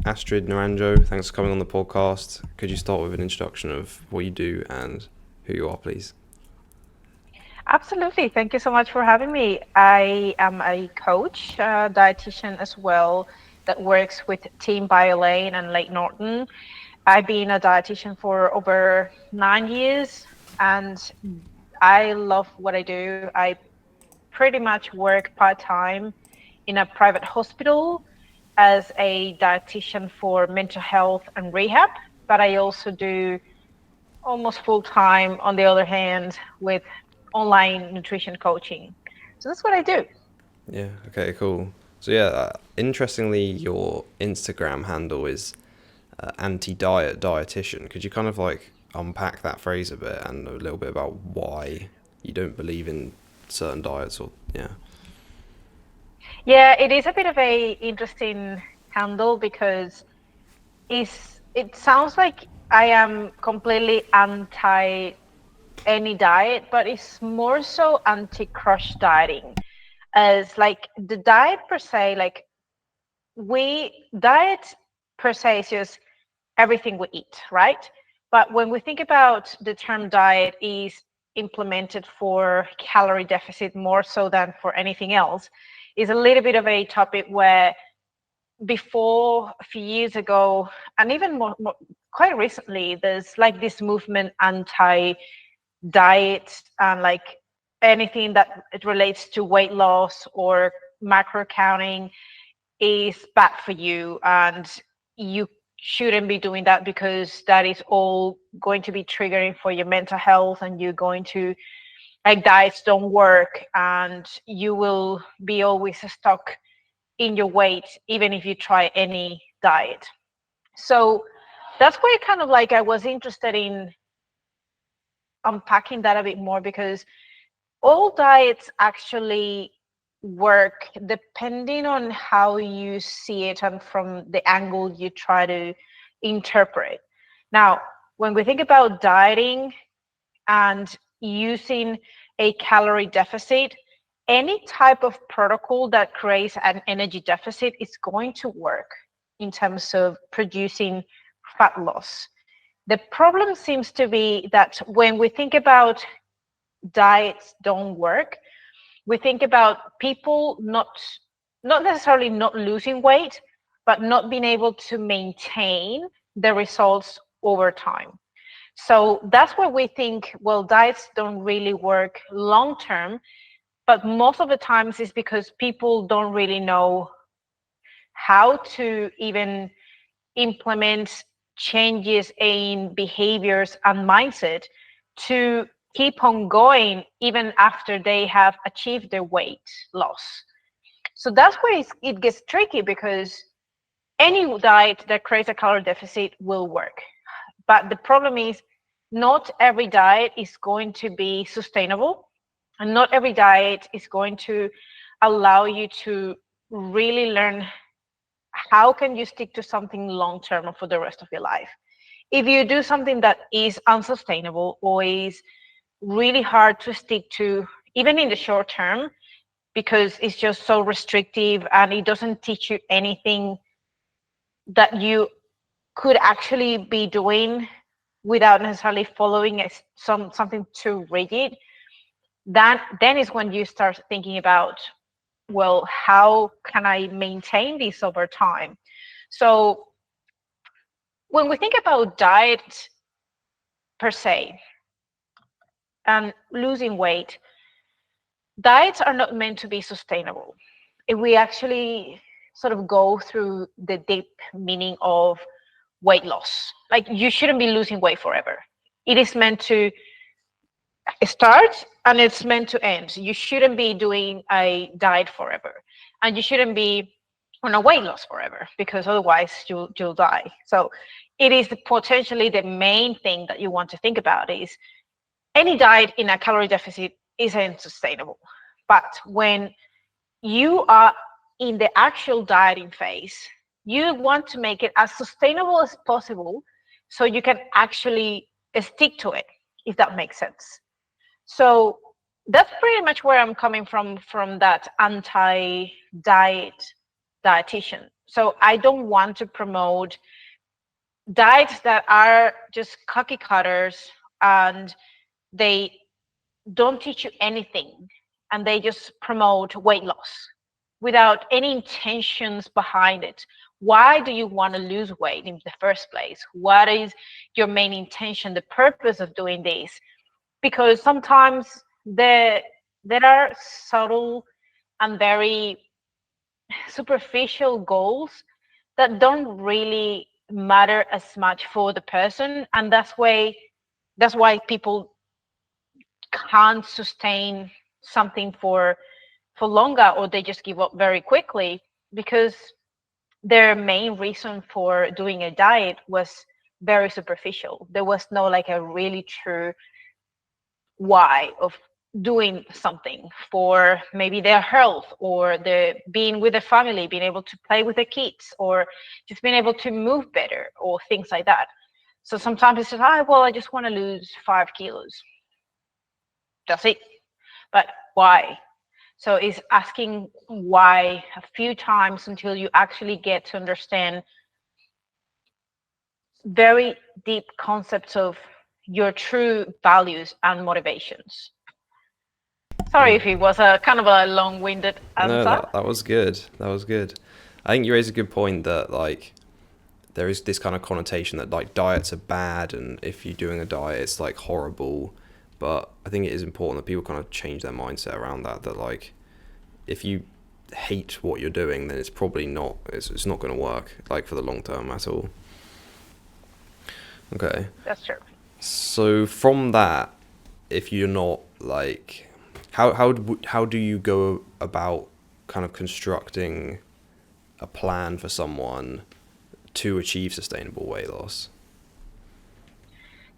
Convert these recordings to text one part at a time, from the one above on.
Astrid Naranjo. Thanks for coming on the podcast. Could you start with an introduction of what you do and who you are, please? Absolutely. Thank you so much for having me. I am a coach, dietitian as well, that works with Team BioLane and Lake Norton. I've been a dietitian for over 9 years, and I love what I do. I pretty much work part-time in a private hospital as a dietitian for mental health and rehab, but I also do almost full time on the other hand with online nutrition coaching. So that's what I do. Yeah, okay, cool. Interestingly, your Instagram handle is anti-diet dietitian. Could you kind of like unpack that phrase a bit and a little bit about why you don't believe in certain diets or yeah. Yeah, it is a bit of a interesting handle because it sounds like I am completely anti any diet, but it's more so anti crush dieting. As like the diet per se, like we diet per se is just everything we eat, right? But when we think about the term diet is implemented for calorie deficit more so than for anything else, is a little bit of a topic where before a few years ago, and even more quite recently, there's like this movement anti diet and like anything that it relates to weight loss or macro counting is bad for you and you shouldn't be doing that because that is all going to be triggering for your mental health and you're going to like diets don't work and you will be always stuck in your weight even if you try any diet. So that's why kind of like I was interested in unpacking that a bit more because all diets actually work depending on how you see it and from the angle you try to interpret. Now, when we think about dieting and using a calorie deficit, any type of protocol that creates an energy deficit is going to work in terms of producing fat loss. The problem seems to be that when we think about diets don't work, we think about people not necessarily not losing weight, but not being able to maintain the results over time. So that's where we think, well, diets don't really work long term, but most of the times it's because people don't really know how to even implement changes in behaviors and mindset to keep on going even after they have achieved their weight loss. So that's where it gets tricky because any diet that creates a calorie deficit will work. But the problem is not every diet is going to be sustainable, and not every diet is going to allow you to really learn how can you stick to something long term for the rest of your life. If you do something that is unsustainable or is really hard to stick to, even in the short term, because it's just so restrictive and it doesn't teach you anything that you could actually be doing without necessarily following something too rigid, then is when you start thinking about, well, how can I maintain this over time? So when we think about diet per se and losing weight, diets are not meant to be sustainable. If we actually sort of go through the deep meaning of weight loss, like you shouldn't be losing weight forever. It is meant to start and it's meant to end. You shouldn't be doing a diet forever, and you shouldn't be on a weight loss forever because otherwise you'll die. So it is potentially the main thing that you want to think about is any diet in a calorie deficit isn't sustainable. But when you are in the actual dieting phase, you want to make it as sustainable as possible so you can actually stick to it, if that makes sense. So that's pretty much where I'm coming from that anti diet dietitian. So I don't want to promote diets that are just cookie cutters, and they don't teach you anything, and they just promote weight loss without any intentions behind it. Why do you want to lose weight in the first place? What is your main intention, the purpose of doing this? Because sometimes there are subtle and very superficial goals that don't really matter as much for the person, and that's why people can't sustain something for longer, or they just give up very quickly, because their main reason for doing a diet was very superficial. There was no like a really true why of doing something for maybe their health, or the being with the family, being able to play with the kids, or just being able to move better, or things like that. So sometimes it's just, well, I just want to lose 5 kilos. That's it. But why? So it's asking why a few times until you actually get to understand very deep concepts of your true values and motivations. Sorry Mm. if it was a kind of a long-winded No, answer. that was good. That was good. I think you raised a good point that like there is this kind of connotation that like diets are bad, and if you're doing a diet it's like horrible. But I think it is important that people kind of change their mindset around that, that like if you hate what you're doing, then it's probably not, it's not going to work like for the long term at all. Okay. That's true. So from that, if you're not like, how do you go about kind of constructing a plan for someone to achieve sustainable weight loss?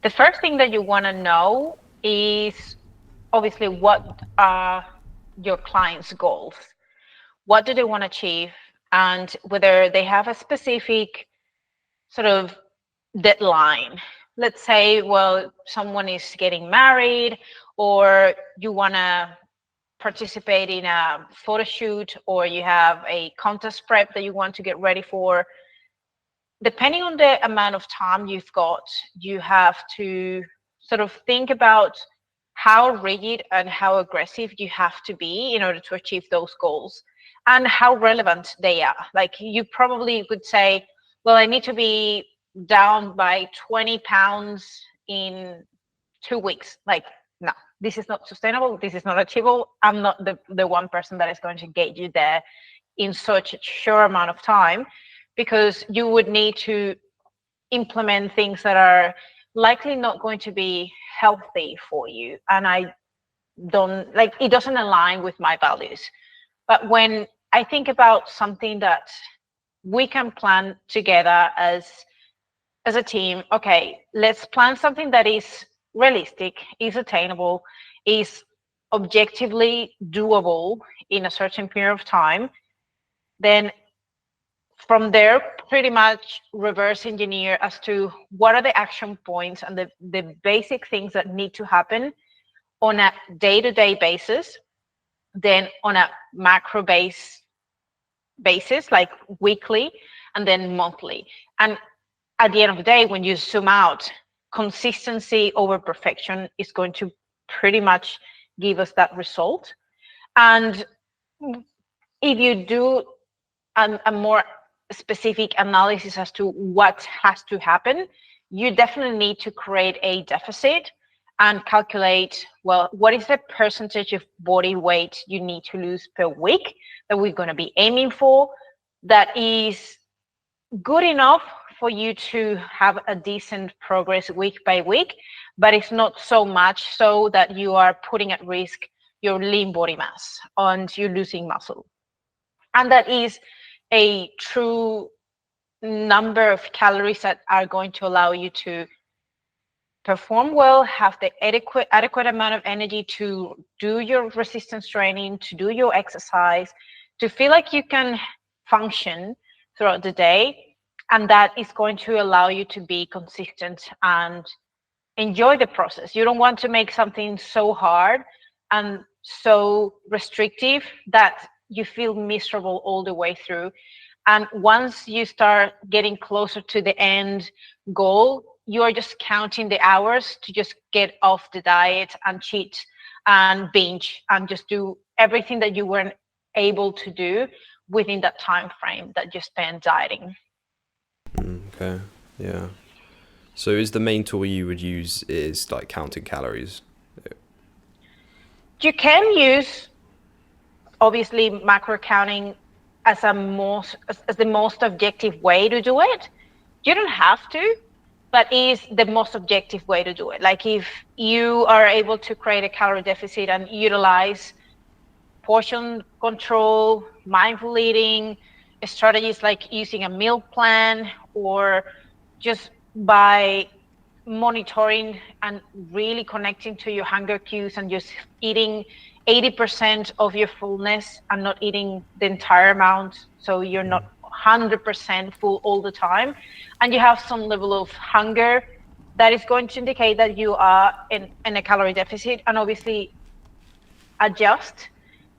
The first thing that you want to know is obviously what are your clients' goals? What do they want to achieve? And whether they have a specific sort of deadline. Let's say, well, someone is getting married, or you want to participate in a photo shoot, or you have a contest prep that you want to get ready for. Depending on the amount of time you've got, you have to sort of think about how rigid and how aggressive you have to be in order to achieve those goals, and how relevant they are. Like, you probably could say, well, I need to be down by 20 pounds in 2 weeks. Like, no, this is not sustainable. This is not achievable. I'm not the one person that is going to get you there in such a short amount of time, because you would need to implement things that are likely not going to be healthy for you. And I don't like, it doesn't align with my values. But when I think about something that we can plan together as a team, okay, let's plan something that is realistic, is attainable, is objectively doable in a certain period of time, then from there, pretty much reverse engineer as to what are the action points and the basic things that need to happen on a day-to-day basis, then on a macro basis, like weekly, and then monthly. And at the end of the day, when you zoom out, consistency over perfection is going to pretty much give us that result. And if you do a more specific analysis as to what has to happen, you definitely need to create a deficit and calculate, well, what is the percentage of body weight you need to lose per week that we're going to be aiming for, that is good enough for you to have a decent progress week by week, but it's not so much so that you are putting at risk your lean body mass and you're losing muscle. And that is a true number of calories that are going to allow you to perform well, have the adequate amount of energy to do your resistance training, to do your exercise, to feel like you can function throughout the day. And that is going to allow you to be consistent and enjoy the process. You don't want to make something so hard and so restrictive that you feel miserable all the way through. And once you start getting closer to the end goal, you are just counting the hours to just get off the diet and cheat and binge and just do everything that you weren't able to do within that time frame that you spend dieting. Okay. Yeah. So is the main tool you would use is like counting calories? You can use obviously macro counting as as the most objective way to do it. You don't have to, but is the most objective way to do it. Like if you are able to create a calorie deficit and utilize portion control, mindful eating, strategies like using a meal plan, or just by monitoring and really connecting to your hunger cues and just eating 80% of your fullness and not eating the entire amount, so you're not 100% full all the time, and you have some level of hunger, that is going to indicate that you are in a calorie deficit, and obviously adjust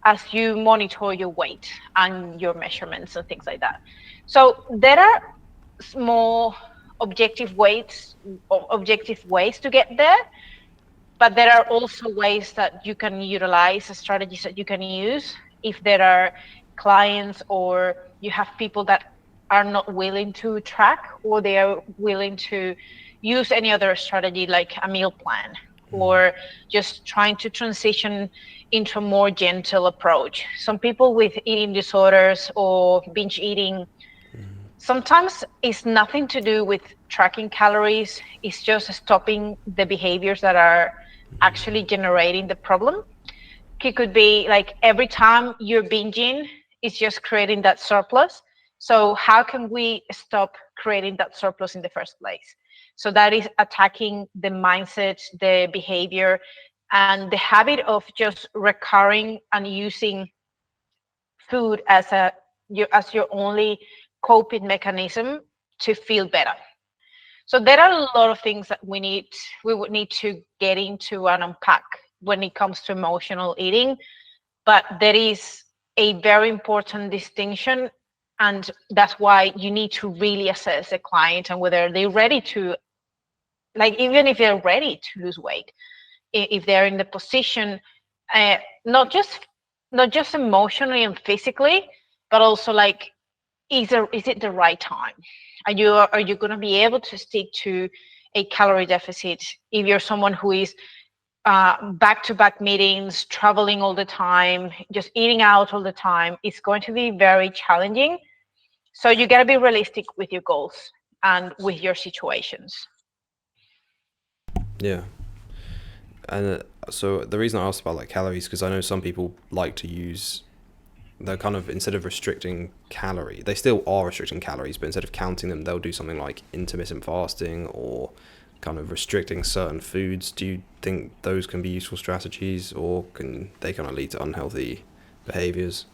as you monitor your weight and your measurements and things like that. So there are small objective ways to get there, but there are also ways that you can utilize, strategies that you can use if there are clients or you have people that are not willing to track, or they are willing to use any other strategy like a meal plan, or just trying to transition into a more gentle approach. Some people with eating disorders or binge eating, sometimes it's nothing to do with tracking calories, it's just stopping the behaviors that are actually generating the problem. It could be like every time you're binging, it's just creating that surplus. So how can we stop creating that surplus in the first place? So that is attacking the mindset, the behavior, and the habit of just recurring and using food as as your only coping mechanism to feel better. So there are a lot of things that we would need to get into and unpack when it comes to emotional eating, but there is a very important distinction, and that's why you need to really assess the client and whether they're ready to, like, even if they're ready to lose weight, if they're in the position, uh, not just not just emotionally and physically, but also like, is it the right time? Are you going to be able to stick to a calorie deficit if you're someone who is back-to-back meetings, traveling all the time, just eating out all the time? It's going to be very challenging. So you got to be realistic with your goals and with your situations. Yeah. And so the reason I asked about like calories, because I know some people like to use, they're kind of, instead of restricting calorie, they still are restricting calories, but instead of counting them, they'll do something like intermittent fasting or kind of restricting certain foods. Do you think those can be useful strategies, or can they kind of lead to unhealthy behaviors?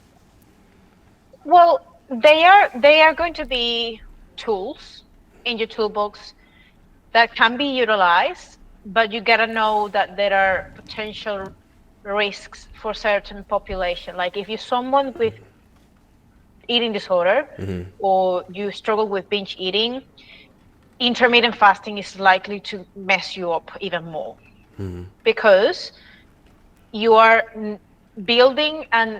Well, they are going to be tools in your toolbox that can be utilized, but you gotta know that there are potential risks for certain population. Like if you're someone with eating disorder or you struggle with binge eating, intermittent fasting is likely to mess you up even more, because you are building and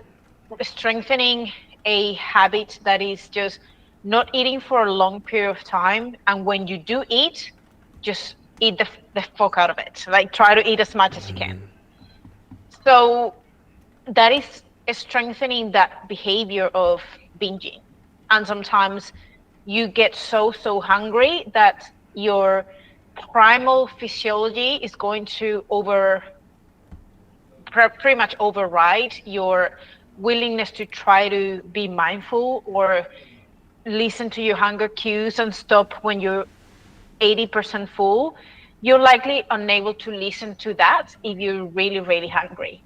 strengthening a habit that is just not eating for a long period of time. And when you do eat, just eat the fuck out of it. Like try to eat as much as you can. So that is strengthening that behavior of binging. And sometimes you get so hungry that your primal physiology is going to pretty much override your willingness to try to be mindful or listen to your hunger cues and stop when you're 80% full. You're likely unable to listen to that if you're really hungry.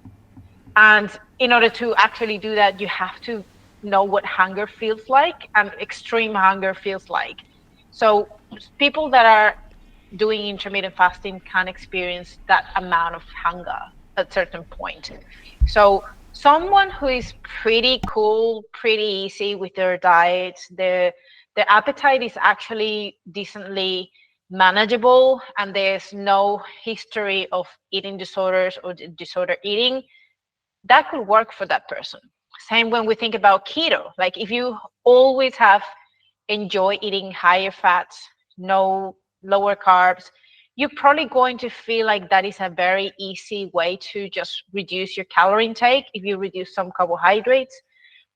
And in order to actually do that, you have to know what hunger feels like and extreme hunger feels like. So people that are doing intermittent fasting can experience that amount of hunger at a certain point. So Someone who is pretty cool, pretty easy with their diet, their appetite is actually decently manageable, and there's no history of eating disorders or disorder eating, that could work for that person. Same when we think about keto. Like if you always have enjoy eating higher fats, no lower carbs, you're probably going to feel like that is a very easy way to just reduce your calorie intake if you reduce some carbohydrates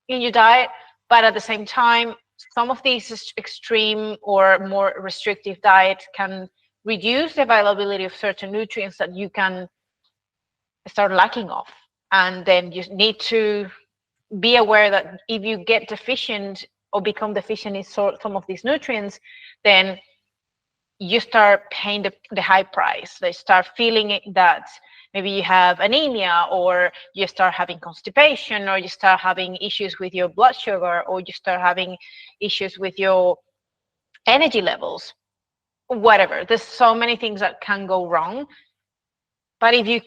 in your diet. But at the same time, some of these extreme or more restrictive diets can reduce the availability of certain nutrients that you can start lacking of. And then you need to be aware that if you get deficient or become deficient in some of these nutrients, then you start paying the high price. They start feeling that maybe you have anemia, or you start having constipation, or you start having issues with your blood sugar, or you start having issues with your energy levels, whatever. There's so many things that can go wrong. But if you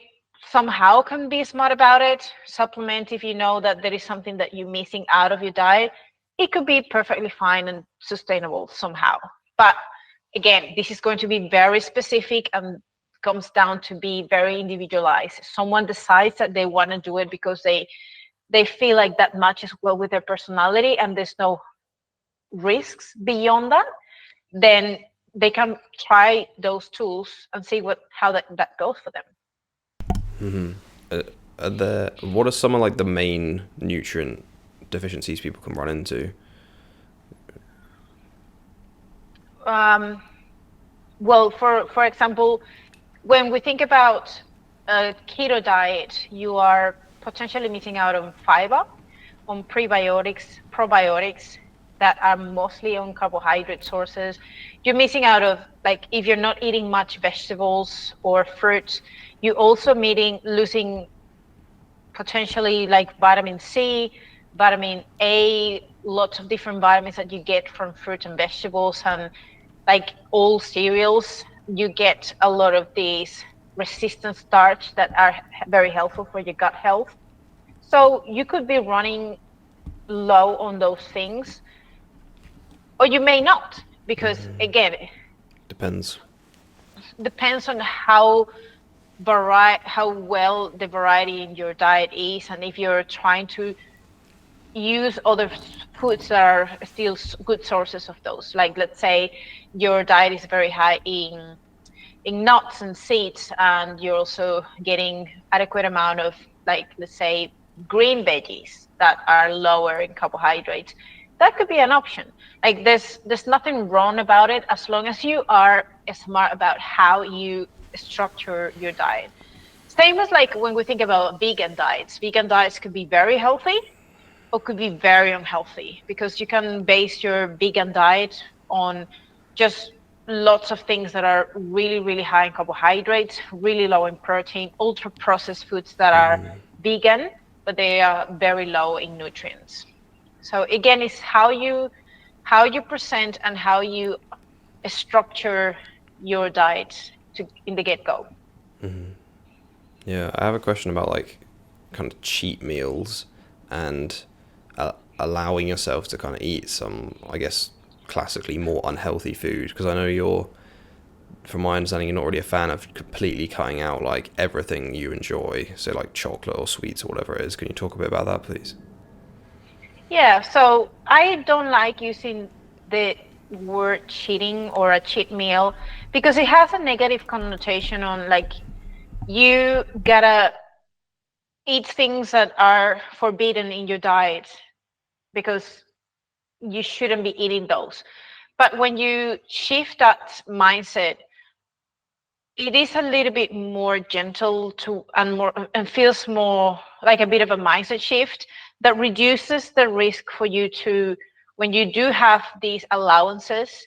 somehow can be smart about it, supplement if you know that there is something that you're missing out of your diet, it could be perfectly fine and sustainable somehow. But again, this is going to be very specific and comes down to be very individualized. Someone decides that they want to do it because they feel like that matches well with their personality and there's no risks beyond that, then they can try those tools and see how that goes for them. Uh, what are some of like the main nutrient deficiencies people can run into? Um, well, for example, when we think about a keto diet, you are potentially missing out on fiber, on prebiotics, probiotics that are mostly on carbohydrate sources. You're missing out of, like, if you're not eating much vegetables or fruits, you also losing potentially like vitamin C, vitamin A, lots of different vitamins that you get from fruit and vegetables, and like all cereals, you get a lot of these resistant starch that are very helpful for your gut health. So you could be running low on those things, or you may not, because again, it Depends. depends on how well the variety in your diet is, and if you're trying to use other foods that are still good sources of those. Like let's say your diet is very high in nuts and seeds, and you're also getting adequate amount of, like, let's say, green veggies that are lower in carbohydrates. That could be an option. Like there's nothing wrong about it as long as you are smart about how you structure your diet. Same as like when we think about vegan diets. Vegan diets could be very healthy or could be very unhealthy, because you can base your vegan diet on just lots of things that are really, really high in carbohydrates, really low in protein, ultra processed foods that are vegan, but they are very low in nutrients. So again, it's how you present and how you structure your diet in the get-go. Yeah, I have a question about like kind of cheat meals and allowing yourself to kind of eat some, I guess, classically more unhealthy food. Because I know you're, from my understanding, you're not really a fan of completely cutting out like everything you enjoy, so like chocolate or sweets or whatever it is. Can you talk a bit about that, please? Yeah, so I don't like using the word cheating or a cheat meal because it has a negative connotation on, like, you gotta eat things that are forbidden in your diet because you shouldn't be eating those. But when you shift that mindset, it is a little bit more gentle to and more and feels more like a bit of a mindset shift that reduces the risk for you to, when you do have these allowances,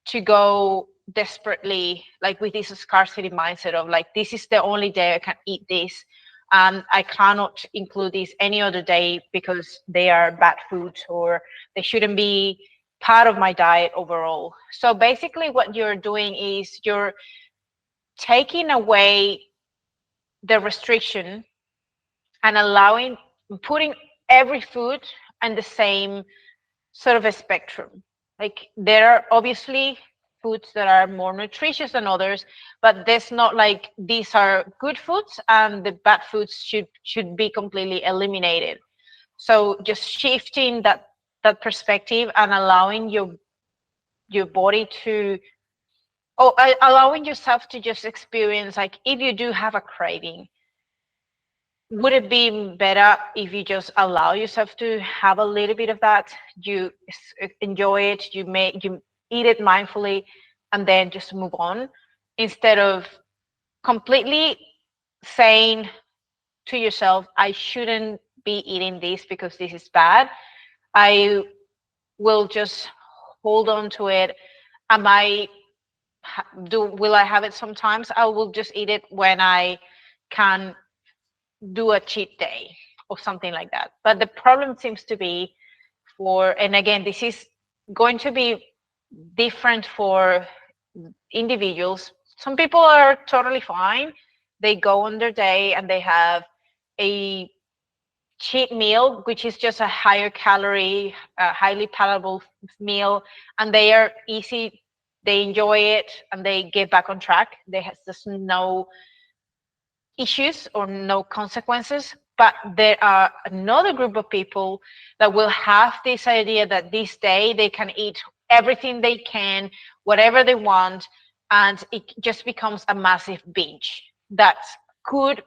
to go desperately, like with this scarcity mindset of like, this is the only day I can eat this, and I cannot include this any other day because they are bad foods or they shouldn't be part of my diet overall. So basically what you're doing is you're taking away the restriction and allowing putting every food on the same sort of a spectrum. Like there are obviously foods that are more nutritious than others, but there's not like these are good foods and the bad foods should be completely eliminated. So just shifting that perspective and allowing your body to, oh, allowing yourself to just experience, like if you do have a craving, would it be better if you just allow yourself to have a little bit of that? You enjoy it, you eat it mindfully, and then just move on, instead of completely saying to yourself, I shouldn't be eating this because this is bad. I will just hold on to it. Am I do will I have it sometimes? I will just eat it when I can do a cheat day or something like that. But the problem seems to be for, and again, this is going to be different for individuals. Some people are totally fine. They go on their day and they have a cheat meal, which is just a higher calorie, highly palatable meal, and they are easy. They enjoy it and they get back on track. There has just no issues or no consequences. But there are another group of people that will have this idea that this day they can eat everything they can, whatever they want, and it just becomes a massive binge that could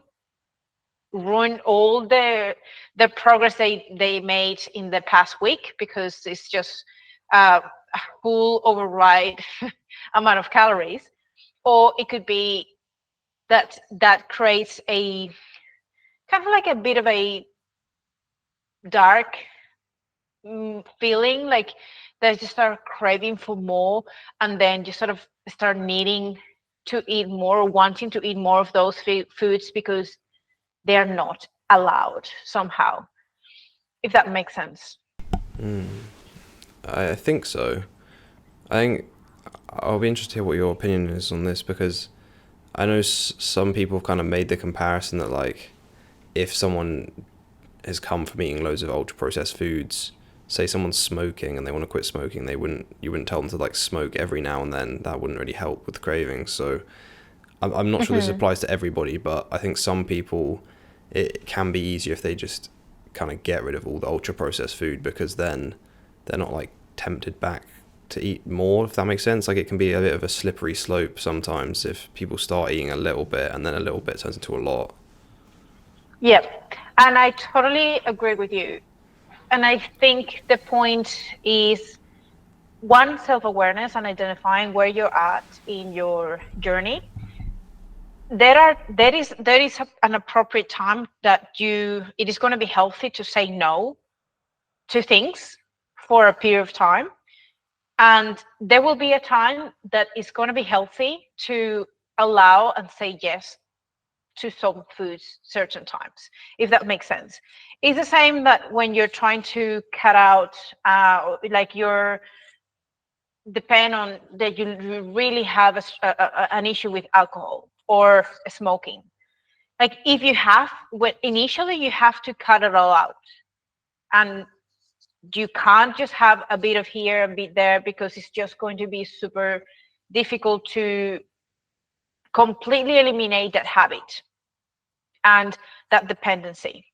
ruin all the progress they made in the past week, because it's just a full override amount of calories. Or it could be that creates a kind of like a bit of a dark feeling, like they just start craving for more, and then just sort of start needing to eat more, wanting to eat more of those foods because they're not allowed somehow, if that makes sense. I think so. I think I'll be interested to hear what your opinion is on this, because I know some people have kind of made the comparison that, like, if someone has come from eating loads of ultra processed foods, say someone's smoking and they want to quit smoking, you wouldn't tell them to like smoke every now and then. That wouldn't really help with cravings. So I'm not sure this Hmm. applies to everybody, but I think some people, it can be easier if they just kind of get rid of all the ultra processed food, because then they're not like tempted back to eat more, if that makes sense. Like, it can be a bit of a slippery slope sometimes if people start eating a little bit and then a little bit turns into a lot. Yep. And I totally agree with you. And I think the point is, one, self-awareness and identifying where you're at in your journey. There is an appropriate time that it is going to be healthy to say no to things for a period of time, and there will be a time that is going to be healthy to allow and say yes to some foods certain times, if that makes sense. It's the same that when you're trying to cut out, like you're depend on that you really have an issue with alcohol or smoking. Like if you have, when initially you have to cut it all out, and you can't just have a bit of here and bit there, because it's just going to be super difficult to completely eliminate that habit and that dependency.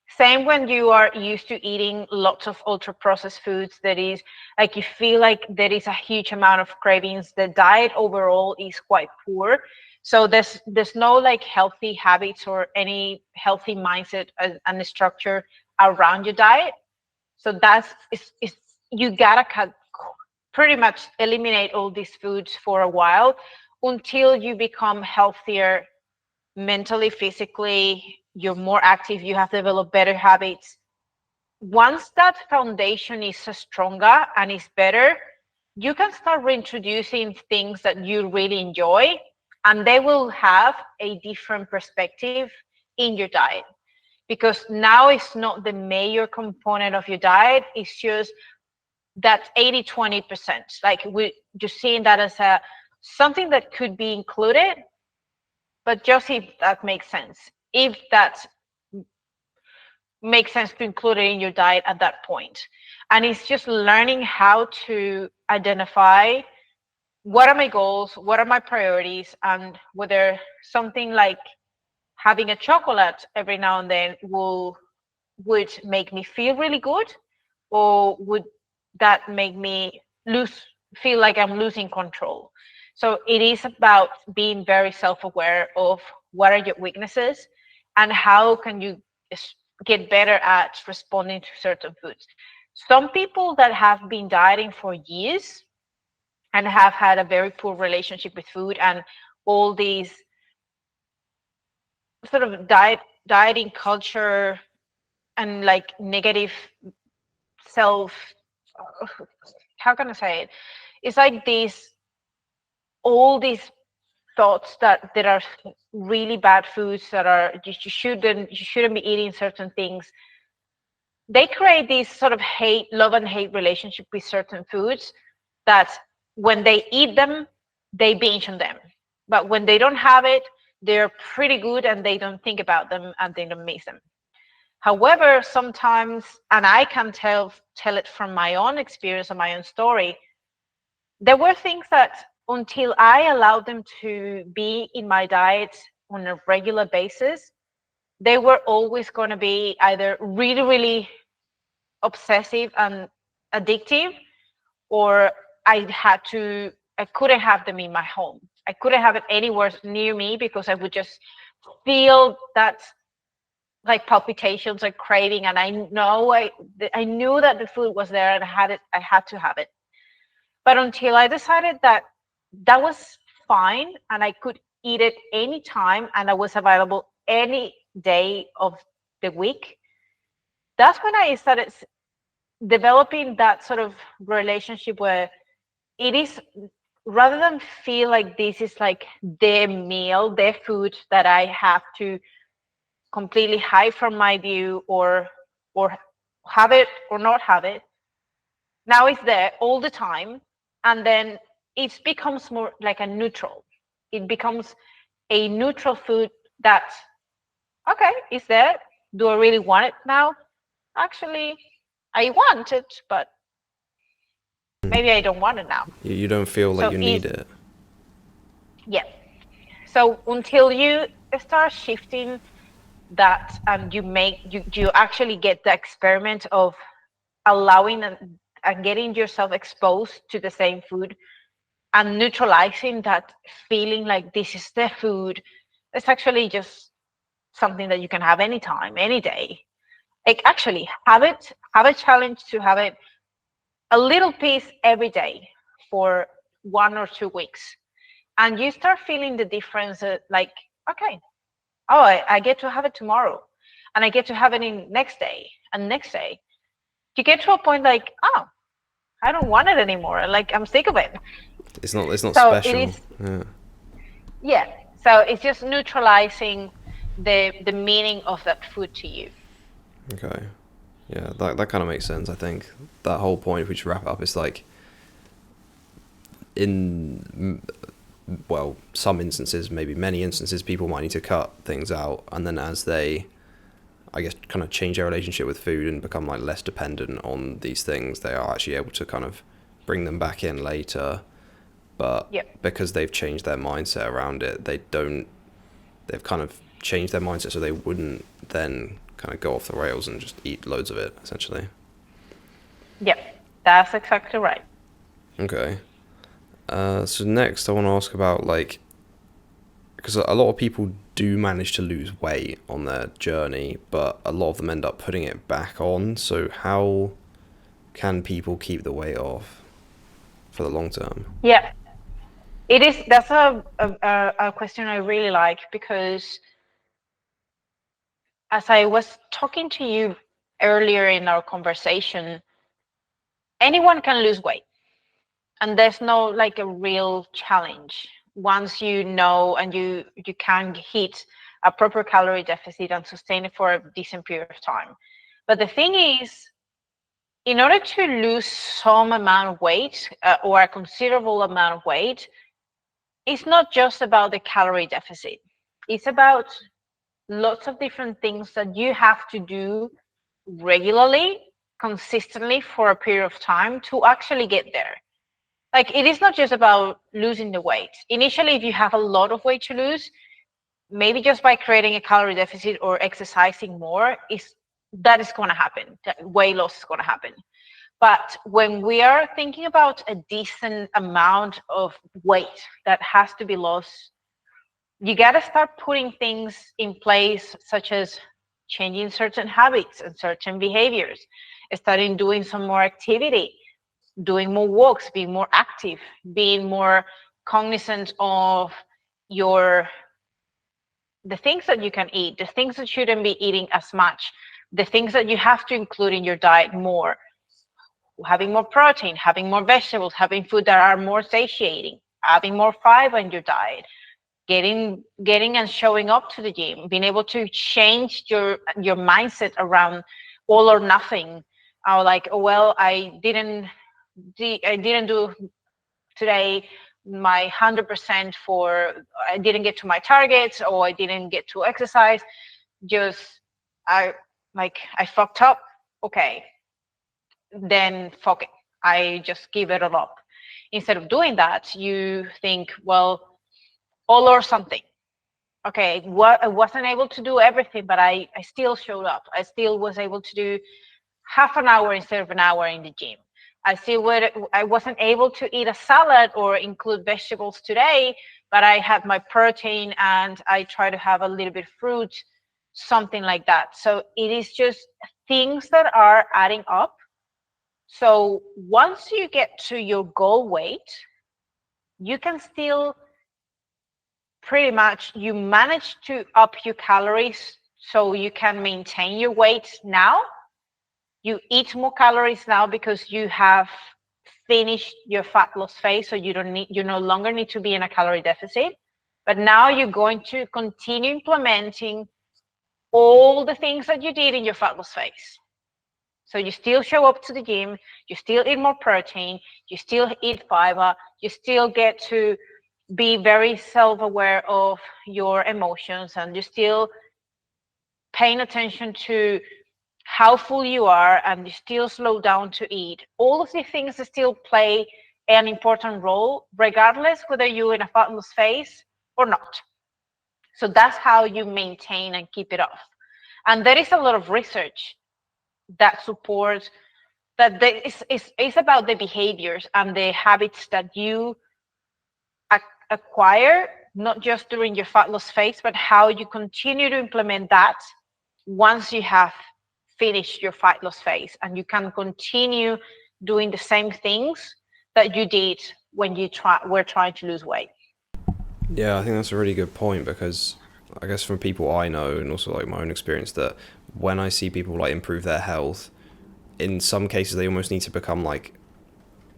Same when you are used to eating lots of ultra processed foods, that is like you feel like there is a huge amount of cravings. The diet overall is quite poor. So there's no like healthy habits or any healthy mindset and structure around your diet. So that's it's you gotta cut, pretty much eliminate all these foods for a while until you become healthier mentally, physically, you're more active, you have developed better habits. Once that foundation is stronger and is better, you can start reintroducing things that you really enjoy, and they will have a different perspective in your diet, because now it's not the major component of your diet, it's just that 80-20%. Like we just seeing that as a something that could be included, but just if that makes sense. If that make sense to include it in your diet at that point. And it's just learning how to identify what are my goals, what are my priorities, and whether something like having a chocolate every now and then would make me feel really good, or would that make me lose feel like I'm losing control. So it is about being very self-aware of what are your weaknesses and how can you get better at responding to certain foods. Some people that have been dieting for years and have had a very poor relationship with food and all these sort of dieting culture and like negative self, how can I say it, it's like these all these thoughts that there are really bad foods that are you shouldn't be eating certain things. They create this sort of hate love and hate relationship with certain foods that when they eat them they binge on them, but when they don't have it they're pretty good and they don't think about them and they don't miss them. However, sometimes, and I can tell it from my own experience and my own story, there were things that until I allowed them to be in my diet on a regular basis, they were always going to be either really, really obsessive and addictive, or I couldn't have them in my home. I couldn't have it anywhere near me because I would just feel that like palpitations and craving, and I knew that the food was there and I had to have it. But until I decided that that was fine and I could eat it anytime and I was available any day of the week, that's when I started developing that sort of relationship where it is, rather than feel like this is like the meal, the food that I have to completely hide from my view, or have it or not have it. Now it's there all the time, and then it becomes more like a neutral. It becomes a neutral food that, okay, it's there. Do I really want it now? Actually, I want it, but maybe I don't want it now. You don't feel like So you need it's, it. yeah. So until you start shifting that and you actually get the experiment of allowing and getting yourself exposed to the same food and neutralizing that feeling like this is the food, it's actually just something that you can have anytime, any day. Like actually have a challenge to have it a little piece every day for 1 or 2 weeks, and you start feeling the difference. Like, okay, oh, I get to have it tomorrow, and I get to have it in next day and next day. You get to a point like, oh, I don't want it anymore. Like I'm sick of it. It's not So it special. is, Yeah. yeah. So it's just neutralizing the meaning of that food to you. Okay. Yeah, that kind of makes sense. I think that whole point, if we should wrap it up, is like in well, some instances, maybe many instances, people might need to cut things out, and then as they, I guess, kind of change their relationship with food and become like less dependent on these things, they are actually able to kind of bring them back in later. But Yep. because they've changed their mindset around it, they've kind of changed their mindset so they wouldn't then kind of go off the rails and just eat loads of it, essentially. Yep. That's exactly right. Okay. So next I want to ask about like, because a lot of people do manage to lose weight on their journey, but a lot of them end up putting it back on. So how can people keep the weight off for the long term? Yeah. It is. That's a question I really like because as I was talking to you earlier in our conversation, anyone can lose weight, and there's no like a real challenge once you know and you can hit a proper calorie deficit and sustain it for a decent period of time. But the thing is, in order to lose some amount of weight, or a considerable amount of weight, it's not just about the calorie deficit. It's about lots of different things that you have to do regularly, consistently for a period of time to actually get there. Like it is not just about losing the weight. Initially, if you have a lot of weight to lose, maybe just by creating a calorie deficit or exercising more is going to happen. That weight loss is going to happen. But when we are thinking about a decent amount of weight that has to be lost, you got to start putting things in place, such as changing certain habits and certain behaviors, starting doing some more activity, doing more walks, being more active, being more cognizant of your the things that you can eat, the things that you shouldn't be eating as much, the things that you have to include in your diet more, having more protein, having more vegetables, having food that are more satiating, having more fiber in your diet, getting and showing up to the gym, being able to change your mindset around all or nothing. Like, oh, well, I didn't do today my 100% for I didn't get to my targets or I didn't get to exercise. Just I I fucked up. Okay, then fuck it. I just give it all up. Instead of doing that, you think, well, all or something. Okay, what I wasn't able to do everything, but I still showed up. I still was able to do half an hour instead of an hour in the gym. I wasn't able to eat a salad or include vegetables today, but I had my protein and I try to have a little bit of fruit, something like that. So it is just things that are adding up. So once you get to your goal weight, you can still pretty much you manage to up your calories so you can maintain your weight now. You eat more calories now because you have finished your fat loss phase, so you no longer need to be in a calorie deficit. But now you're going to continue implementing all the things that you did in your fat loss phase. So you still show up to the gym, you still eat more protein, you still eat fiber, you still get to be very self-aware of your emotions, and you're still paying attention to how full you are, and you still slow down to eat. All of these things still play an important role, regardless whether you're in a fat loss phase or not. So that's how you maintain and keep it off. And there is a lot of research that supports that it's about the behaviors and the habits that you acquire, not just during your fat loss phase, but how you continue to implement that once you have finished your fat loss phase, and you can continue doing the same things that you did when you were trying to lose weight. Yeah, I think that's a really good point because I guess from people I know and also like my own experience that when I see people like improve their health, in some cases they almost need to become like,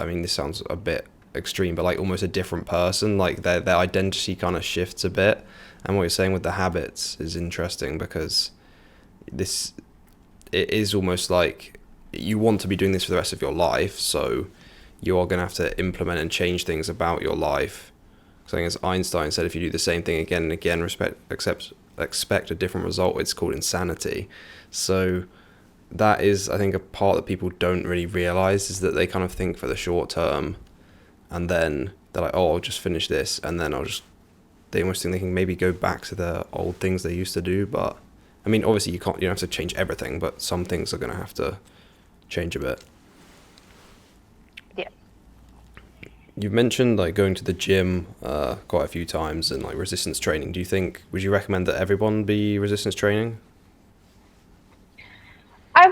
I mean this sounds a bit extreme, but like almost a different person. Like their identity kind of shifts a bit. And what you're saying with the habits is interesting because this it is almost like you want to be doing this for the rest of your life, so you are going to have to implement and change things about your life. Something as Einstein said, if you do the same thing again and again, expect a different result, it's called insanity. So that is, I think, a part that people don't really realize is that they kind of think for the short term, and then they're like, oh, I'll just finish this, and then they almost think they can maybe go back to the old things they used to do. But I mean, obviously you don't have to change everything, but some things are going to have to change a bit. Yeah. You've mentioned like going to the gym quite a few times and like resistance training. Would you recommend that everyone be resistance training? I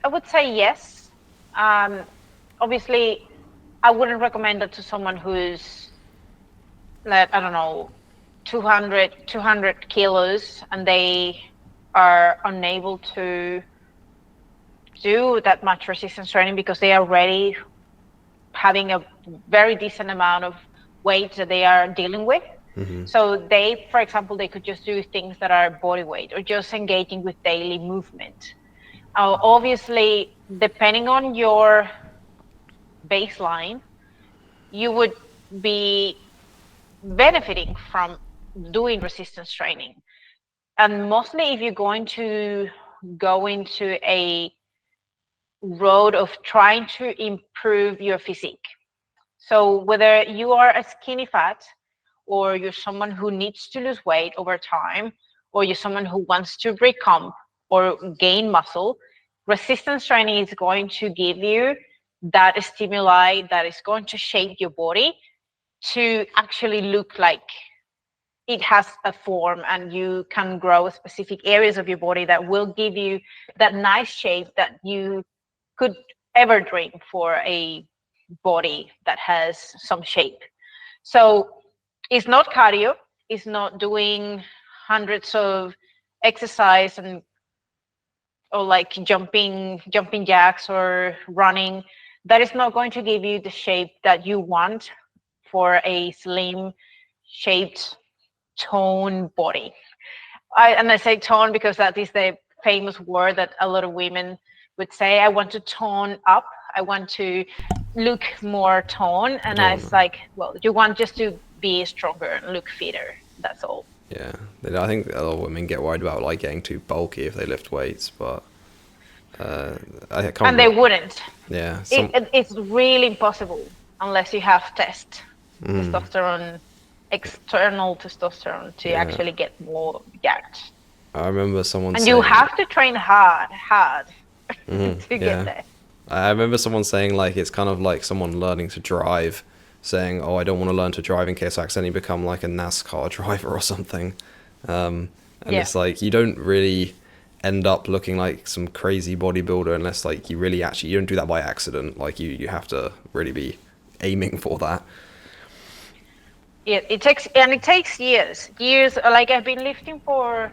would say yes. Obviously, I wouldn't recommend it to someone who's, like, I don't know, 200 kilos and they are unable to do that much resistance training because they are already having a very decent amount of weight that they are dealing with. Mm-hmm. So for example, they could just do things that are body weight or just engaging with daily movement. Obviously, depending on your baseline, you would be benefiting from doing resistance training. And mostly if you're going to go into a road of trying to improve your physique. So whether you are a skinny fat, or you're someone who needs to lose weight over time, or you're someone who wants to recomp or gain muscle, resistance training is going to give you that stimuli that is going to shape your body to actually look like it has a form, and you can grow specific areas of your body that will give you that nice shape that you could ever dream for a body that has some shape. So it's not cardio, it's not doing hundreds of exercise and or like jumping jacks or running. That is not going to give you the shape that you want for a slim shaped tone body. I say tone because that is the famous word that a lot of women would say. I want to tone up. I want to look more tone. And I Oh was no. like, well, you want just to be stronger and look fitter. That's all. Yeah, I think a lot of women get worried about like getting too bulky if they lift weights, but uh, I can't And they remember. wouldn't. Yeah, some. It's really impossible unless you have test Mm, testosterone, external testosterone to yeah, actually get more jacked. I remember someone And you saying. have to train hard to get Yeah, there. I remember someone saying like it's kind of like someone learning to drive, saying, "Oh, I don't want to learn to drive in case I accidentally become like a NASCAR driver or something." And Yeah. it's like you don't really end up looking like some crazy bodybuilder unless like you don't do that by accident. Like you have to really be aiming for that. It takes years. Years, like I've been lifting for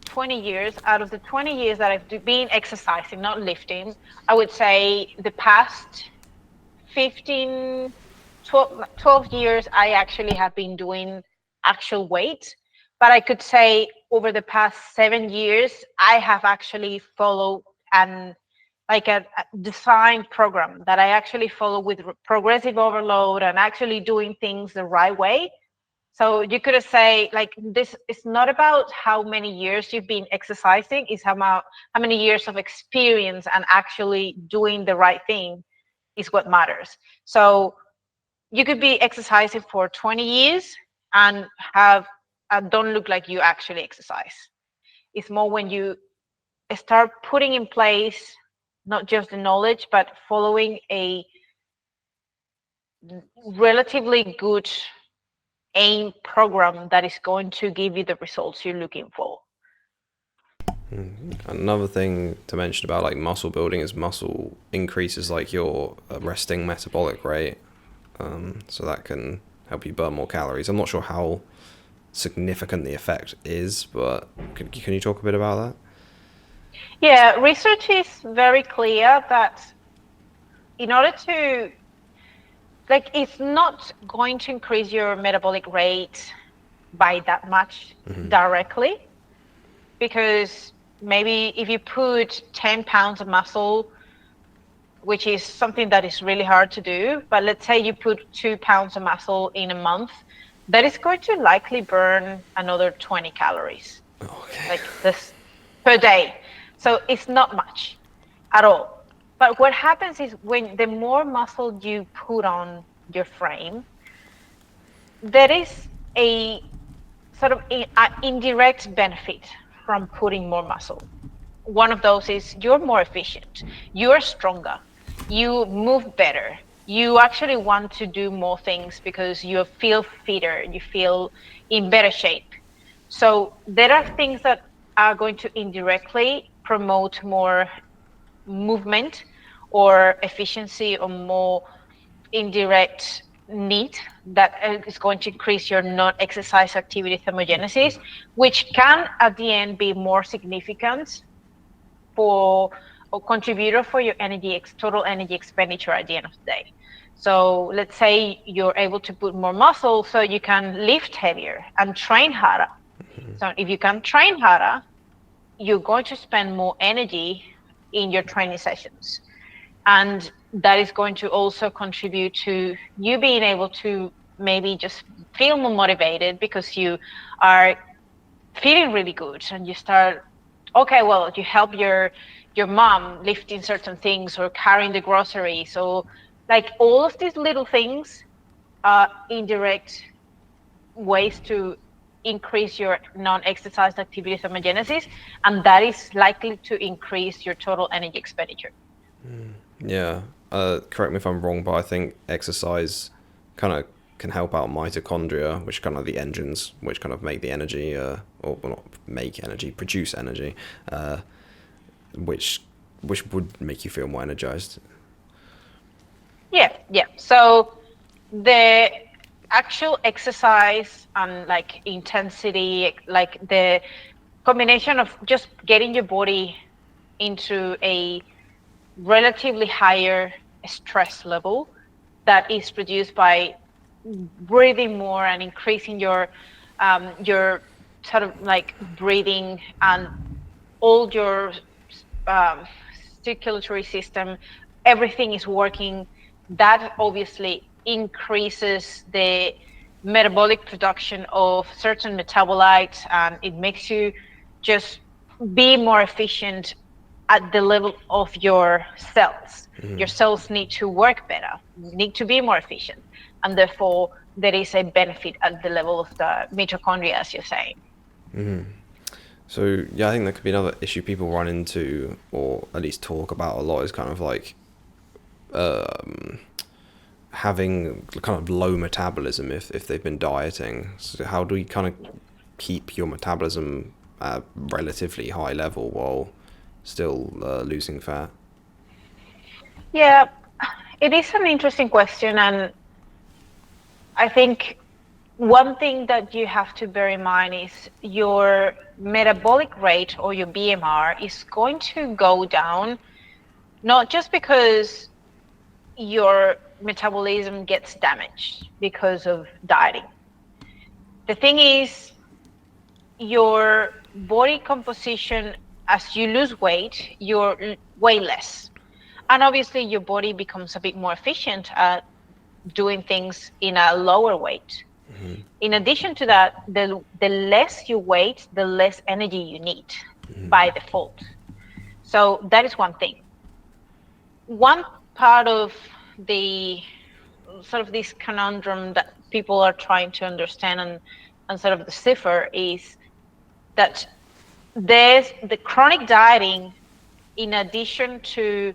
20 years. Out of the 20 years that I've been exercising, not lifting, I would say the past 15, 12 years, I actually have been doing actual weight. But I could say over the past 7 years, I have actually followed an like a design program that I actually follow with progressive overload and actually doing things the right way. So you could say like this is not about how many years you've been exercising, it's how many years of experience and actually doing the right thing is what matters. So you could be exercising for 20 years and have don't look like you actually exercise. It's more when you start putting in place not just the knowledge but following a relatively good aim program that is going to give you the results you're looking for. Another thing to mention about like muscle building is muscle increases like your resting metabolic rate, so that can help you burn more calories. I'm not sure how significant the effect is, but can you talk a bit about that? Yeah, research is very clear that in order to like it's not going to increase your metabolic rate by that much directly, because maybe if you put 10 pounds of muscle, which is something that is really hard to do, but let's say you put 2 pounds of muscle in a month, that is going to likely burn another 20 calories Okay. like this per day. So it's not much at all. But what happens is when the more muscle you put on your frame, there is a sort of indirect benefit from putting more muscle. One of those is you're more efficient, you're stronger, you move better, you actually want to do more things because you feel fitter, you feel in better shape. So there are things that are going to indirectly promote more movement or efficiency or more indirect need that is going to increase your non-exercise activity thermogenesis, which can at the end be more significant for or contributor for your total energy expenditure at the end of the day. So let's say you're able to put more muscle so you can lift heavier and train harder. So if you can train harder, you're going to spend more energy in your training sessions. And that is going to also contribute to you being able to maybe just feel more motivated because you are feeling really good and you start Okay, well, you help your mom lifting certain things or carrying the groceries. So like all of these little things are indirect ways to increase your non-exercise activity thermogenesis, and that is likely to increase your total energy expenditure. Yeah. Correct me if I'm wrong, but I think exercise kind of can help out mitochondria, which kind of the engines which kind of make the energy, or well, not make energy, produce energy, uh, which would make you feel more energized. Yeah, yeah. So the actual exercise and like intensity, like the combination of just getting your body into a relatively higher stress level that is produced by breathing more and increasing your sort of like breathing and all your um, circulatory system, everything is working. That obviously increases the metabolic production of certain metabolites, and it makes you just be more efficient at the level of your cells. Your cells need to work better, need to be more efficient, and therefore there is a benefit at the level of the mitochondria, as you're saying. So yeah, I think that could be another issue people run into, or at least talk about a lot, is kind of like having kind of low metabolism if they've been dieting. So how do we kind of keep your metabolism at a relatively high level while still losing fat? Yeah, it is an interesting question, and I think one thing that you have to bear in mind is your metabolic rate or your BMR is going to go down, not just because your metabolism gets damaged because of dieting. The thing is, your body composition, as you lose weight, you're way less. And obviously, your body becomes a bit more efficient at doing things in a lower weight. In addition to that, the less you weight, the less energy you need by default. So that is one thing. One part of the sort of this conundrum that people are trying to understand and sort of decipher is that there's the chronic dieting, in addition to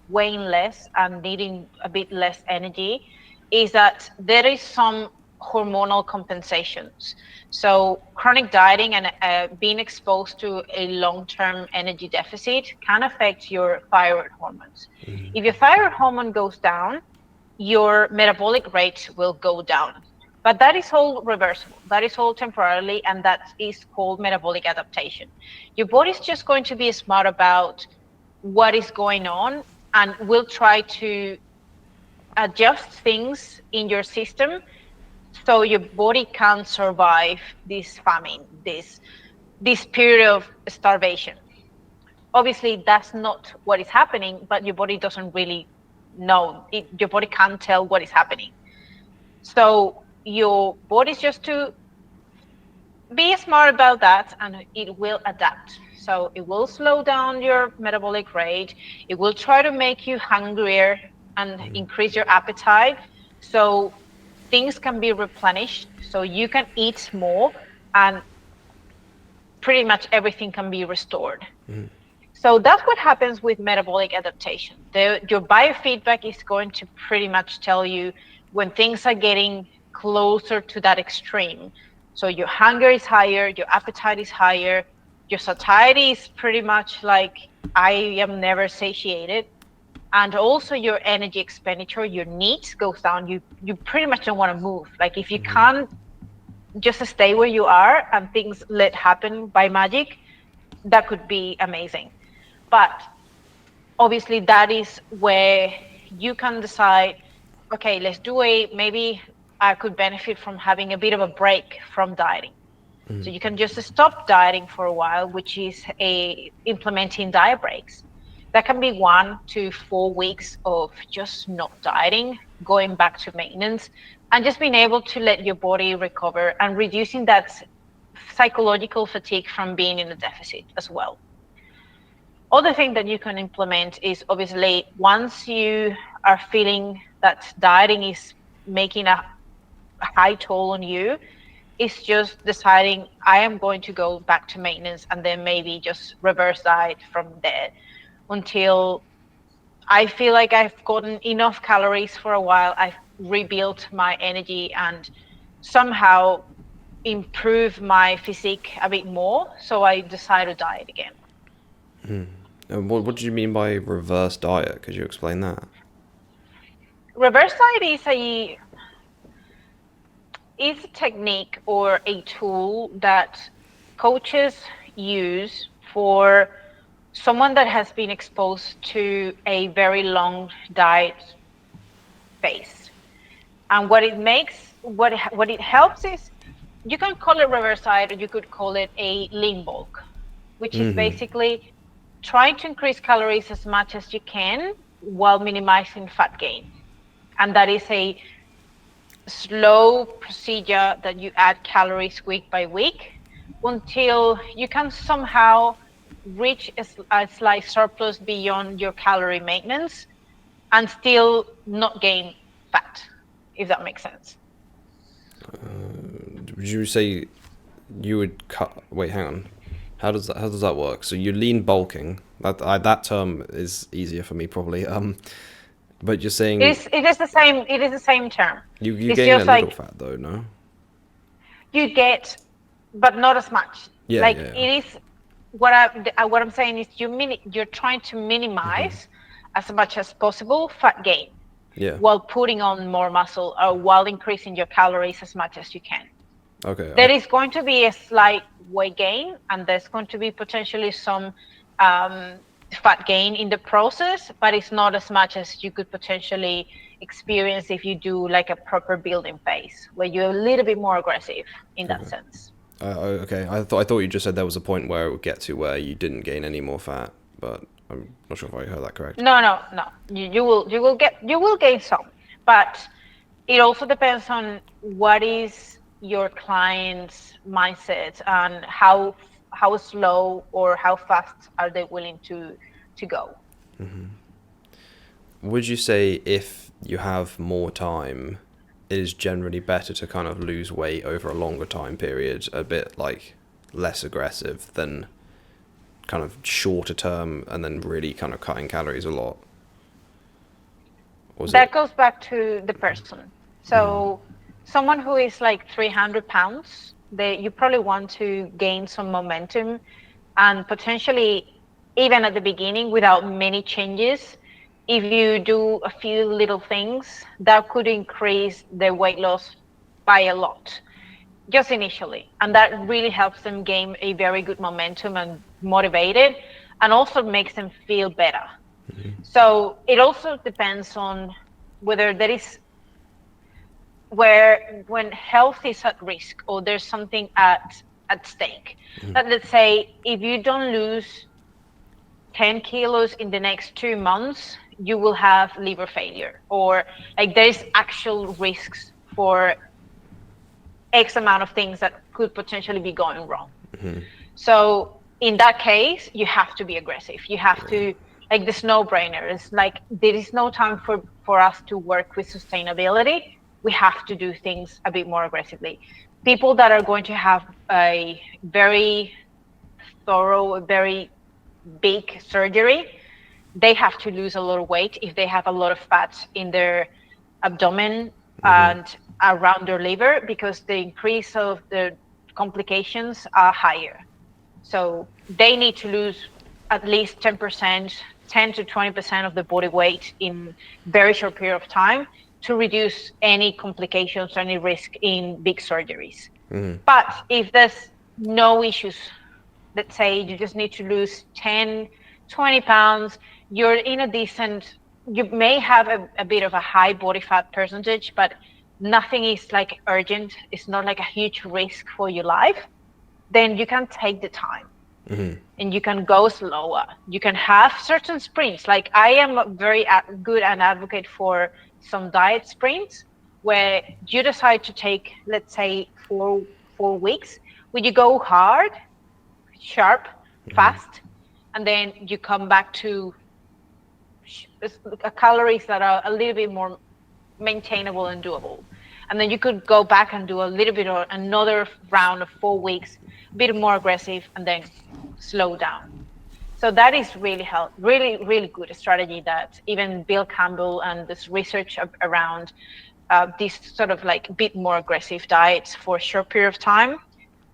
weighing less and needing a bit less energy, is that there is some hormonal compensations. So chronic dieting and being exposed to a long-term energy deficit can affect your thyroid hormones. If your thyroid hormone goes down, your metabolic rate will go down. But that is all reversible. That is all temporarily, and that is called metabolic adaptation. Your body's just going to be smart about what is going on and will try to adjust things in your system so your body can survive this famine, this period of starvation. Obviously, that's not what is happening, but your body doesn't really know. Your body can't tell what is happening. So your body's just to be smart about that, and it will adapt. So it will slow down your metabolic rate. It will try to make you hungrier and increase your appetite. So things can be replenished. So you can eat more and pretty much everything can be restored. So that's what happens with metabolic adaptation. Your biofeedback is going to pretty much tell you when things are getting closer to that extreme. So your hunger is higher, your appetite is higher, your satiety is pretty much like I am never satiated. And also your energy expenditure, your needs goes down. You pretty much don't want to move. Like if you can't just stay where you are and things let happen by magic, that could be amazing. But obviously that is where you can decide, okay, let's do maybe I could benefit from having a bit of a break from dieting. So you can just stop dieting for a while, which is implementing diet breaks. That can be 1 to 4 weeks of just not dieting, going back to maintenance, and just being able to let your body recover and reducing that psychological fatigue from being in a deficit as well. other thing that you can implement is obviously once you are feeling that dieting is making a high toll on you, it's just deciding I am going to go back to maintenance and then maybe just reverse diet from there until I feel like I've gotten enough calories for a while. I've rebuilt my energy and somehow improve my physique a bit more. So I decide to diet again. And what do you mean by reverse diet? Could you explain that? Reverse diet is a technique or a tool that coaches use for someone that has been exposed to a very long diet phase. And what it helps is you can call it reverse diet or you could call it a lean bulk, which is basically trying to increase calories as much as you can while minimizing fat gain. And that is a slow procedure that you add calories week by week until you can somehow reach a slight surplus beyond your calorie maintenance and still not gain fat, if that makes sense. Would you say you would cut? Wait, hang on. How does that work? So you lean bulking. That term is easier for me probably. But you're saying It is the same term. you It's gain a just little like fat though, no? you get, but not as much. Yeah, Like yeah, it is what I'm saying is you're trying to minimize as much as possible fat gain yeah. while putting on more muscle or while increasing your calories as much as you can. Okay. There is going to be a slight weight gain and there's going to be potentially some fat gain in the process, but it's not as much as you could potentially experience if you do like a proper building phase where you're a little bit more aggressive in that sense. Okay. I thought you just said there was a point where it would get to where you didn't gain any more fat, but I'm not sure if I heard that correct. No. You will gain some, but it also depends on what is your client's mindset and how slow or how fast are they willing to go. Would you say if you have more time, it is generally better to kind of lose weight over a longer time period, a bit like less aggressive than kind of shorter term and then really kind of cutting calories a lot? Or is That it? goes back to the person. So someone who is like 300 pounds, you probably want to gain some momentum and potentially even at the beginning without many changes. If you do a few little things, that could increase their weight loss by a lot, just initially. And that really helps them gain a very good momentum and motivated and also makes them feel better. So it also depends on whether there is where when health is at risk or there's something at stake. That let's say if you don't lose 10 kilos in the next 2 months, you will have liver failure or like there's actual risks for X amount of things that could potentially be going wrong. So in that case, you have to be aggressive. You have to like this no-brainer. It's like there is no time for us to work with sustainability. We have to do things a bit more aggressively. People that are going to have a very thorough, very big surgery, they have to lose a lot of weight if they have a lot of fat in their abdomen and around their liver because the increase of the complications are higher. So they need to lose at least 10%, 10 to 20% of the body weight in very short period of time to reduce any complications, any risk in big surgeries. But if there's no issues, let's say you just need to lose 10, 20 pounds, you're in a decent, you may have a bit of a high body fat percentage, but nothing is like urgent. It's not like a huge risk for your life. Then you can take the time and you can go slower. You can have certain sprints. Like I am very good an advocate for some diet sprints where you decide to take, let's say, four weeks where you go hard, sharp, fast, and then you come back to calories that are a little bit more maintainable and doable. And then you could go back and do a little bit or another round of 4 weeks, a bit more aggressive, and then slow down. So that is really, really good strategy that even Bill Campbell and this research around this sort of like a bit more aggressive diets for a short period of time,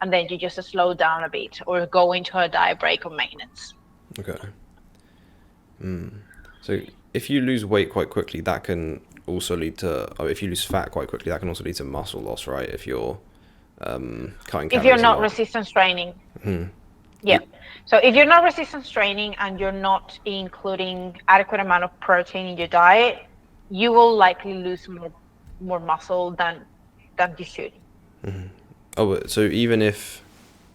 and then you just slow down a bit or go into a diet break or maintenance. Okay. So if you lose weight quite quickly, that can also lead to, or if you lose fat quite quickly, that can also lead to muscle loss, right? If you're cutting If you're calories a not lot. resistance training. Yeah. Y- So if you're not resistance training and you're not including adequate amount of protein in your diet, you will likely lose more muscle than you should. Oh, so even if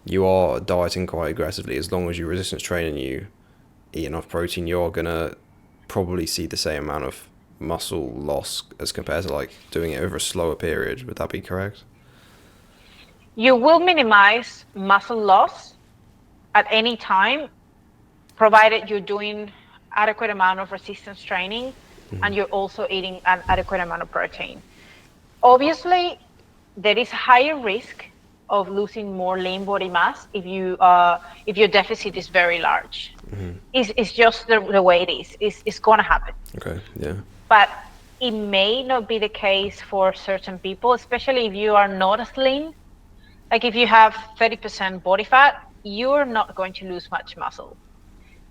you are dieting quite aggressively, as long as you resistance train and you eat enough protein, you're gonna probably see the same amount of muscle loss as compared to like doing it over a slower period. Would that be correct? You will minimize muscle loss at any time, provided you're doing adequate amount of resistance training and you're also eating an adequate amount of protein. Obviously, there is higher risk of losing more lean body mass if your deficit is very large. It's just the way it is. It's going to happen. Okay. Yeah. But it may not be the case for certain people, especially if you are not as lean. Like if you have 30% body fat, you're not going to lose much muscle.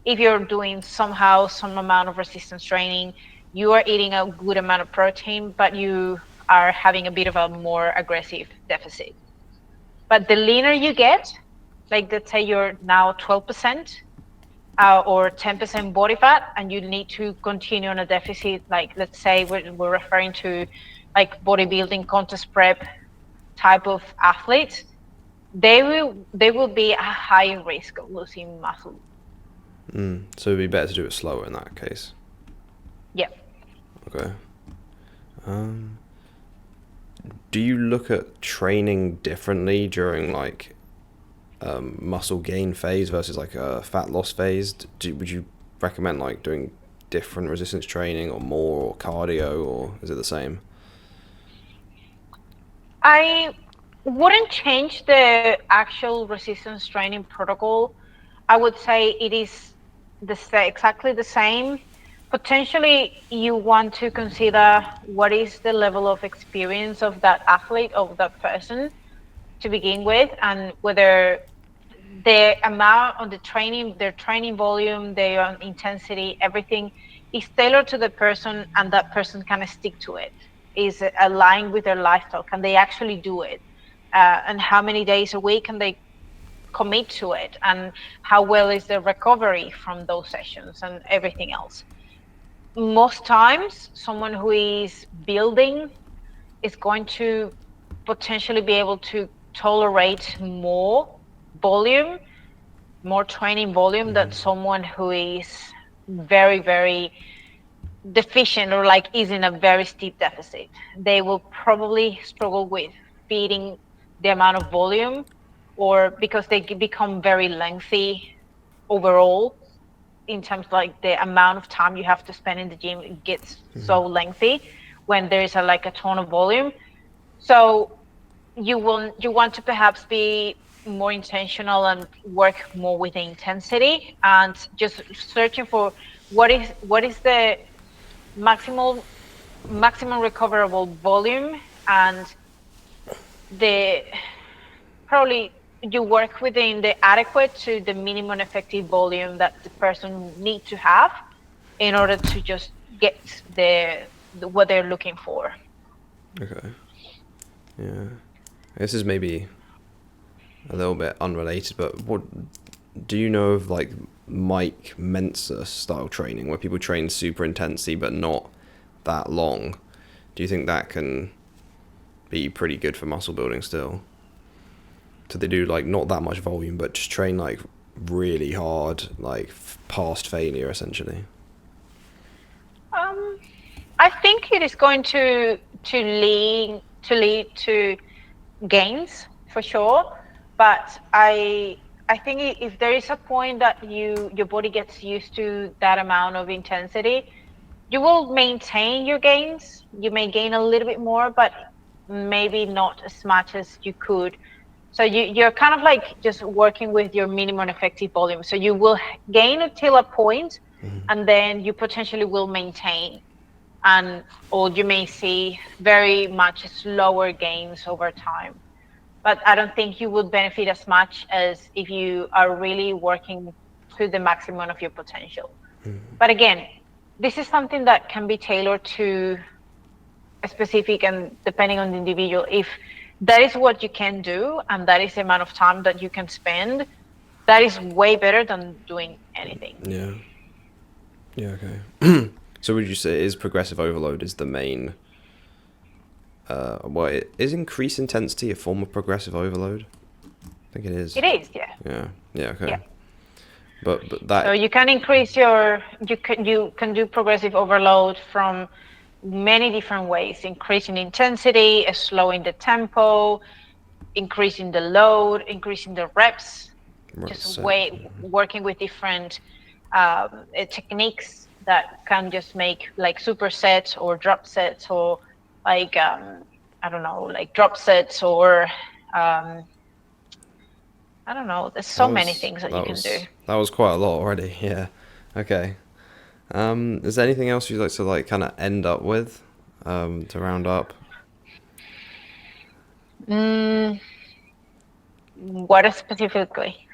If you're doing somehow some amount of resistance training, you are eating a good amount of protein, but you are having a bit of a more aggressive deficit. But the leaner you get, like let's say you're now 12% or 10% body fat, and you need to continue on a deficit, like let's say we're referring to like bodybuilding contest prep type of athletes, they will be a higher risk of losing muscle. So it'd be better to do it slower in that case. Yeah. Okay. Do you look at training differently during like muscle gain phase versus like a fat loss phase? Would you recommend like doing different resistance training or more or cardio, or is it the same? I wouldn't change the actual resistance training protocol. I would say it is exactly the same. Potentially, you want to consider what is the level of experience of that athlete, of that person to begin with, and whether the amount on the training, their training volume, their intensity, everything is tailored to the person, and that person can stick to it, is aligned with their lifestyle. Can they actually do it? And how many days a week can they commit to it? And how well is the recovery from those sessions and everything else? Most times, someone who is building is going to potentially be able to tolerate more volume, more training volume than someone who is very, very deficient or like is in a very steep deficit. They will probably struggle with feeding the amount of volume, or because they become very lengthy overall in terms of like the amount of time you have to spend in the gym. It gets so lengthy when there's like a ton of volume. So you want to perhaps be more intentional and work more with the intensity, and just searching for what is the maximum recoverable volume, and the probably you work within the adequate to the minimum effective volume that the person need to have in order to just get the what they're looking for. Okay. Yeah. This is maybe a little bit unrelated, but what do you know of like Mike Mensa style training where people train super intensely but not that long? Do you think that can be pretty good for muscle building still? So they do like not that much volume but just train like really hard, like past failure essentially. Um, I think it is going to lead to gains for sure, but I I think if there is a point that your body gets used to that amount of intensity, you will maintain your gains. You may gain a little bit more, but maybe not as much as you could. So you're kind of like just working with your minimum effective volume. So you will gain until a point, and then you potentially will maintain, and or you may see very much slower gains over time. But I don't think you would benefit as much as if you are really working to the maximum of your potential. But again, this is something that can be tailored to a specific and depending on the individual. If that is what you can do and that is the amount of time that you can spend, that is way better than doing anything. Yeah. Yeah. Okay. So would you say is progressive overload is the main? Well, is increased intensity a form of progressive overload? I think it is. It is, yeah. Yeah. Yeah. Okay. Yeah. But So that. you can increase you can do progressive overload from many different ways, increasing intensity, slowing the tempo, increasing the load, increasing the reps, Right. just So. working with different techniques that can just make like supersets or drop sets or like I don't know, like drop sets or I don't know. There's That so many was things that you that can do. was that was quite a lot already. Yeah. Okay. Is there anything else you'd like to like kind of end up with, to round up? Mm, what specifically?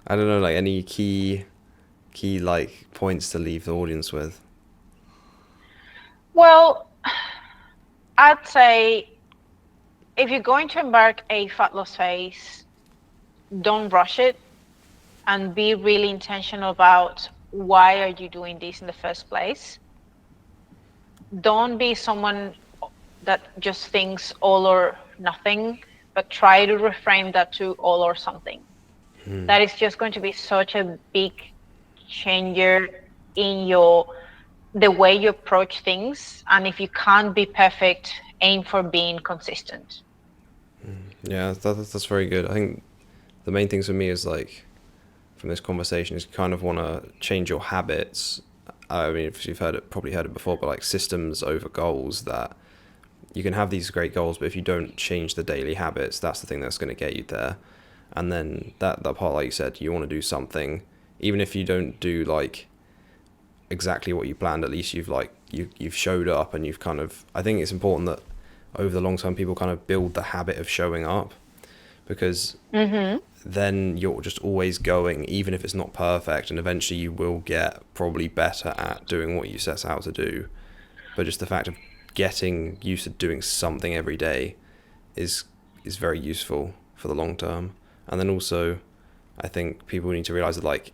I don't know, like any key like points to leave the audience with. Well, I'd say if you're going to embark a fat loss phase, don't rush it and be really intentional about why are you doing this in the first place. Don't be someone that just thinks all or nothing, but try to reframe that to all or something. That is just going to be such a big changer in the way you approach things. And if you can't be perfect, aim for being consistent. Yeah, that's very good. I think the main things for me is like from this conversation is you kind of want to change your habits. I mean, if you've probably heard it before, but like systems over goals. That you can have these great goals, but if you don't change the daily habits, that's the thing that's going to get you there. And then that part, like you said, you want to do something, even if you don't do like exactly what you planned. At least you've showed up, and you've kind of. I think it's important that over the long term, people kind of build the habit of showing up, because Mm-hmm. then you're just always going, even if it's not perfect, and eventually you will get probably better at doing what you set out to do. But just the fact of getting used to doing something every day is very useful for the long term. And then also, I think people need to realize that like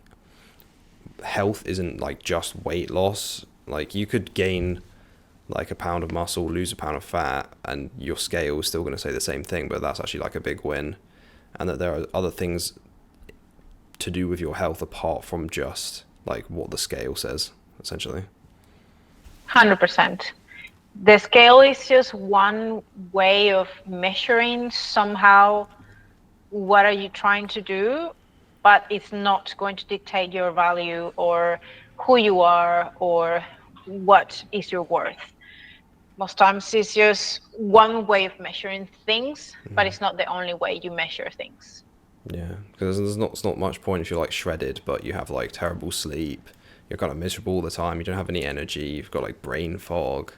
health isn't like just weight loss. Like you could gain like a pound of muscle, lose a pound of fat, and your scale is still going to say the same thing, but that's actually like a big win. And that there are other things to do with your health apart from just like what the scale says, essentially. 100%. The scale is just one way of measuring somehow what are you trying to do, but it's not going to dictate your value or who you are or what is your worth. Most times it's just one way of measuring things, but it's not the only way you measure things. Yeah, because it's not much point if you're like shredded, but you have like terrible sleep, you're kind of miserable all the time, you don't have any energy, you've got like brain fog.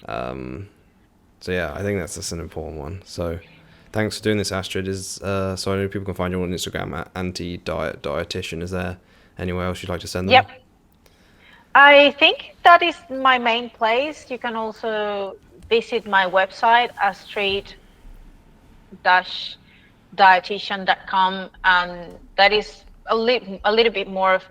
Um, so yeah, I think that's just an important one. So thanks for doing this, Astrid. So I know people can find you on Instagram at anti-diet-dietitian. Is there anywhere else you'd like to send them? Yep. I think that is my main place. You can also visit my website, astrid-dietitian.com, and that is a little bit more of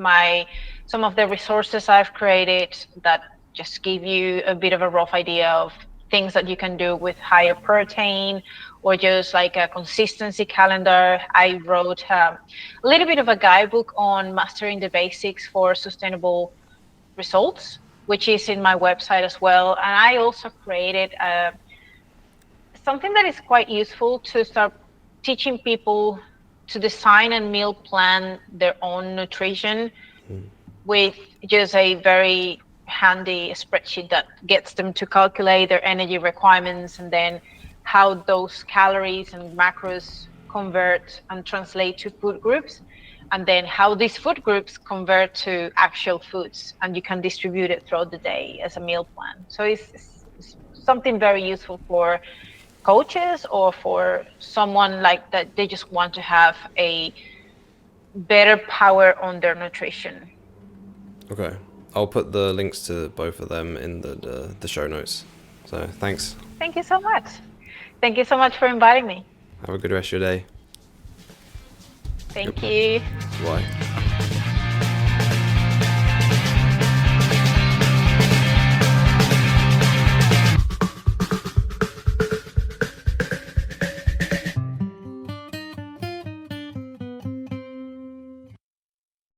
some of the resources I've created that just give you a bit of a rough idea of things that you can do with higher protein or just like a consistency calendar. I wrote a little bit of a guidebook on mastering the basics for sustainable results, which is in my website as well. And I also created something that is quite useful to start teaching people to design and meal plan their own nutrition with just a very handy spreadsheet that gets them to calculate their energy requirements, and then how those calories and macros convert and translate to food groups, and then how these food groups convert to actual foods, and you can distribute it throughout the day as a meal plan. So it's something very useful for coaches or for someone like that they just want to have a better power on their nutrition. Okay. I'll put the links to both of them in the show notes. So thanks. Thank you so much. Thank you so much for inviting me. Have a good rest of your day. Thank you. Bye.